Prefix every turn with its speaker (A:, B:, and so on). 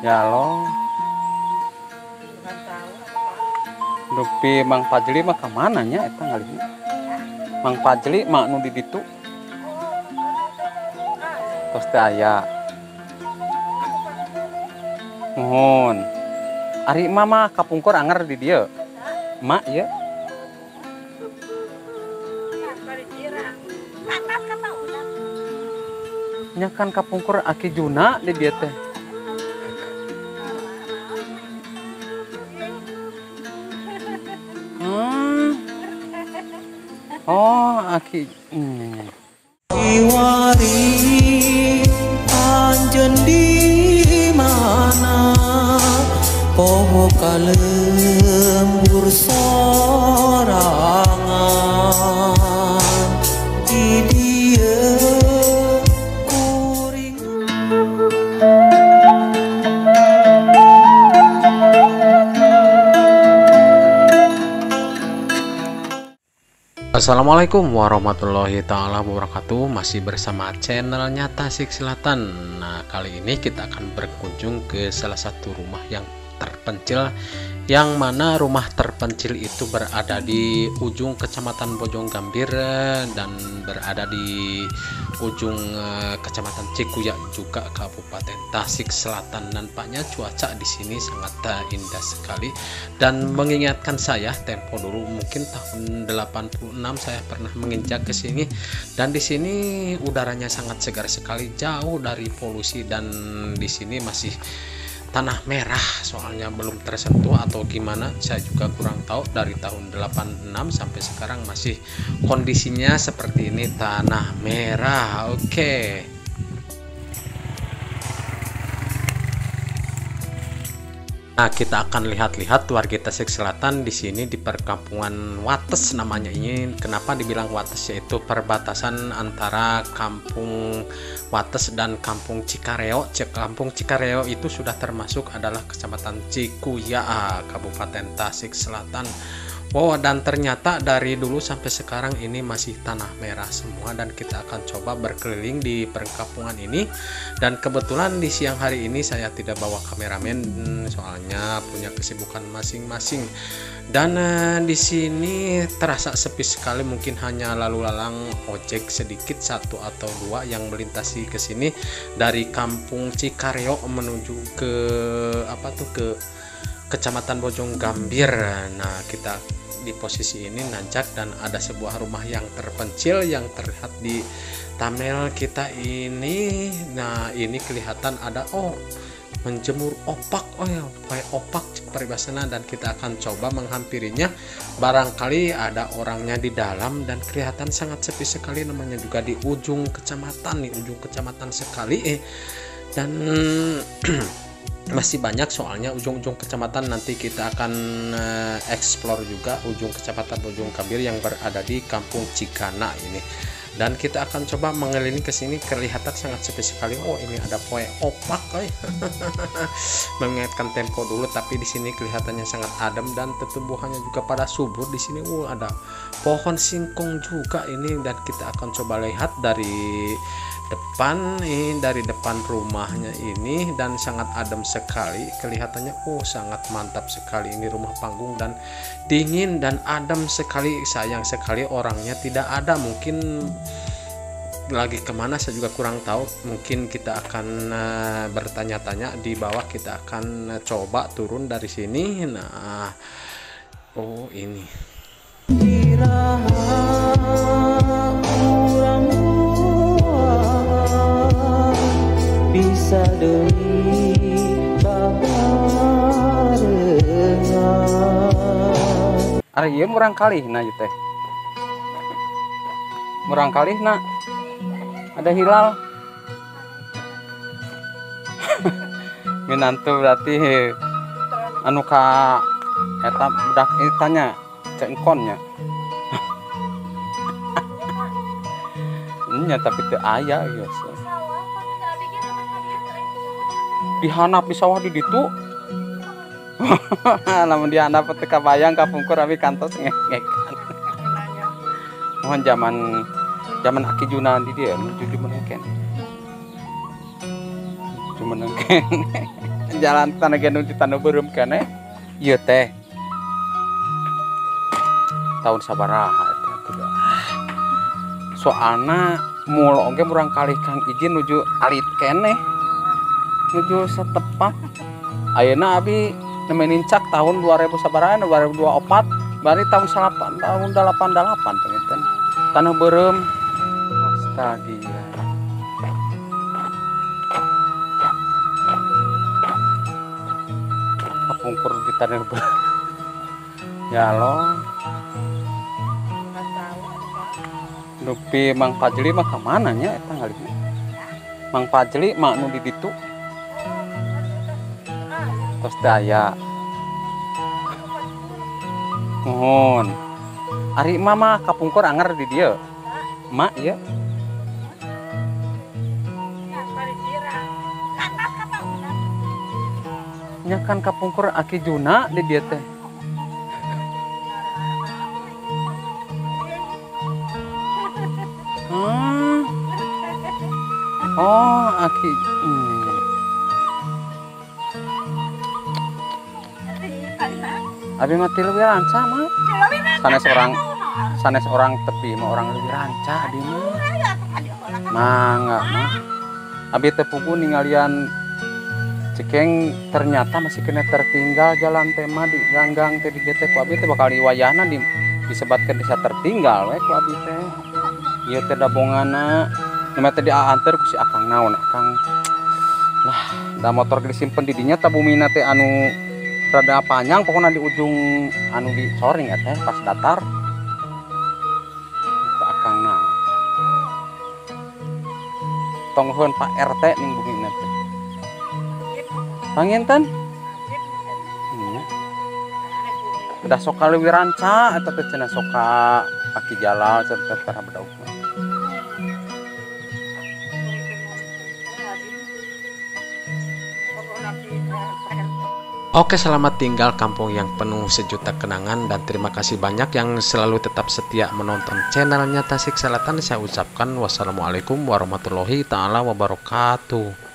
A: Ya lo,
B: Bukan tahu apa.
A: dupi Mang Pajli mah kemana nya eta ngalihna? Mang Pajli mah nu di ditu tos teh aya. Nuhun. Ari mah kapungkur anger di dieu. Mak ieu. Nya kan kapungkur Aki Juna di dieu teh. Oh, Aki.
C: Iwari anjen di mana poho kalembur sorangan di dia kuring.
D: Assalamualaikum warahmatullahi ta'ala wabarakatuh. Masih bersama channelnya Tasik Selatan. Nah, kali ini kita akan berkunjung ke salah satu rumah yang terpencil, yang mana rumah terpencil itu berada di ujung Kecamatan Bojonggambir dan berada di ujung Kecamatan Cikuya juga Kabupaten Tasik Selatan. Nampaknya cuaca di sini sangat indah sekali dan mengingatkan saya tempo dulu mungkin tahun 86 saya pernah menginjak ke sini, dan di sini udaranya sangat segar sekali, jauh dari polusi, dan di sini masih tanah merah, soalnya belum tersentuh atau gimana saya juga kurang tahu. Dari tahun 86 sampai sekarang masih kondisinya seperti ini, tanah merah. Oke. Nah, kita akan lihat-lihat warga Tasik Selatan di sini di perkampungan Wates namanya ini. Kenapa dibilang Wates? Yaitu perbatasan antara Kampung Wates dan Kampung Cikareo. Kampung Cikareo itu sudah termasuk adalah Kecamatan Cikuya, Kabupaten Tasik Selatan. Wow, dan ternyata dari dulu sampai sekarang ini masih tanah merah semua, dan kita akan coba berkeliling di perkampungan ini. Dan kebetulan di siang hari ini saya tidak bawa kameramen, soalnya punya kesibukan masing-masing. Dan di sini terasa sepi sekali, mungkin hanya lalu lalang ojek sedikit satu atau dua yang melintasi ke sini dari Kampung Cikareo menuju ke ke Kecamatan Bojonggambir. Nah, kita di posisi ini nanjak dan ada sebuah rumah yang terpencil yang terlihat di thumbnail kita ini. Nah, ini kelihatan ada menjemur opak, opak peribasana, dan kita akan coba menghampirinya. Barangkali ada orangnya di dalam, dan kelihatan sangat sepi sekali, namanya juga di ujung kecamatan sekali dan masih banyak soalnya ujung-ujung kecamatan. Nanti kita akan explore juga ujung Kecamatan Bojonggambir yang berada di Kampung Cikana ini, dan kita akan coba mengelilingi ke sini. Kelihatan sangat sepi sekali. Oh, ini ada poe opak, mengingatkan tempo dulu, tapi di sini kelihatannya sangat adem dan tumbuhannya juga pada subur di sini. Ada pohon singkong juga ini, dan kita akan coba lihat dari depan dari depan rumahnya ini, dan sangat adem sekali kelihatannya. Sangat mantap sekali ini rumah panggung, dan dingin dan adem sekali. Sayang sekali orangnya tidak ada, mungkin lagi kemana saya juga kurang tahu. Mungkin kita akan bertanya-tanya di bawah, kita akan coba turun dari sini. Nah, ini
C: bisa demi babarengan.
A: Ari ieu murang kalihna ieu teh. Murang kalihna ada hilal. Minantu berarti anu ka eta budak tanya cengkonnya. Nya tapi teu aya ieu. Dihanap di sawah di ditu. Lamun dihandap teu kabayang kapungkur abi kantos ngekan. Mohon zaman Aki Juna di dia menuju menengken. Cuma nengken. jalan tanah gendung di tanah berem kene ieu teh tahun sabaraha eta kudu soalna mul oge murang kali Kang izin nuju alit kene nuju setepak ayeuna abi nemenin cak tahun 2000 sabaraha 2024 bari tahun 88 penginten tanah berem nostalgia kapungkur di tanah berem ya lo
B: Nggak tahu apa.
A: Dupi Mang Pajli mah kemana nya eta ngalihna Mang Pajli mah nu di ditu tos daya mohon ari mama kapungkur anger di dia mak ya
B: Ya, bari kira. Kata udah.
A: nya kan kapungkur aki Juna di dia teh oh aki abi mati lebih ranca mah sanes orang tepi mah orang lebih ranca di mah enggak mah abi teh pugu ningalian cekeng ternyata masih kena tertinggal jalan tema di ganggang teh di teh ku abi teh bakal diwayahna disebatkeun desa tertinggal we ku abi teh ieu teh dabongana nu teh dianter ku si akang naon akang lah da motor disimpen di dinya tabumina teh anu rada panjang pokoknya di ujung anu di soring teh pas datar ke akang naon tongheun Pak RT ning bumina teh panginten udah soka leuwih ranca eta teh cenah soka Aki Jalal serta para bedauk.
D: Oke, selamat tinggal kampung yang penuh sejuta kenangan dan terima kasih banyak yang selalu tetap setia menonton channelnya Tasik Selatan. Saya ucapkan wassalamualaikum warahmatullahi taala wabarakatuh.